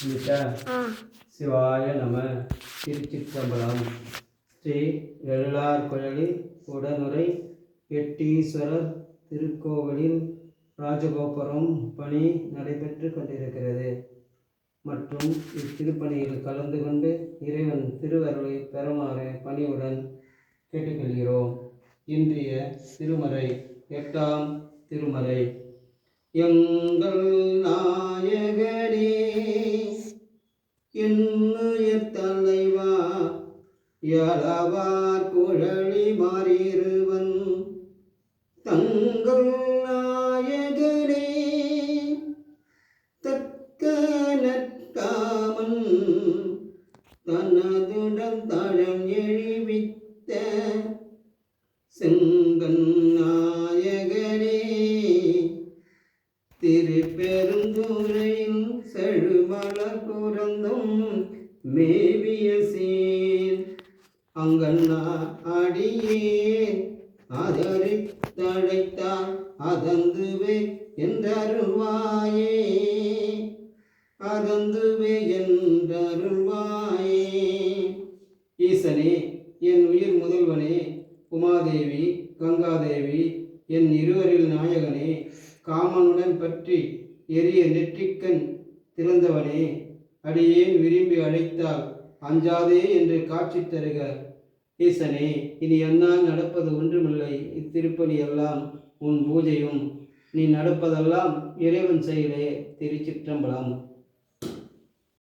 நிஷா சிவாய நம. திருச்சிற்றம்பலம். ஸ்ரீ எழிலார் குழலி உடனுரை எட்டீஸ்வரர் திருக்கோவிலில் ராஜகோபுரம் பணி நடைபெற்று கொண்டிருக்கிறது. மற்றும் இத்திருப்பணியில் கலந்து கொண்டு இறைவன் திருவருளை பெறுமாறு பணியுடன் கேட்டுக்கொள்கிறோம். இன்றைய திருமறை 8ஆம் திருமறை. எங்கள் நாயகனே என்னுயிர் தலைவா, யலவார் குழலி மாறிருவன் தங்கள் நாயகனே தக்க நற்காமன் தனதுடன் தழம் எழுவித்த செங்கன் நாயகனே திருப்பெருந்துறையில் செழுமலர் புரந்தும் மேவிய சீர் அங்கண்ணா அடியேன் ஆதரித்தழைத்தால் அதந்துவே என்றருள்வாயே, அதந்துவே என்றருள்வாயே. ஈசனே, என் உயிர் முதல்வனே, உமாதேவி கங்காதேவி என் இருவரில் நாயகனே, காமனுடன் பற்றி எரிய நெற்றிக்கண் திறந்தவனே, அடியேன் விரும்பி அழைத்தால் அஞ்சாதே என்று காட்சி தருக. ஈசனே, இனி என்னால் நடப்பது ஒன்றுமில்லை. இத்திருப்பணி எல்லாம் உன் பூஜையும், நீ நடப்பதெல்லாம் இறைவன் செயலே. திருச்சிற்றம்பலம்.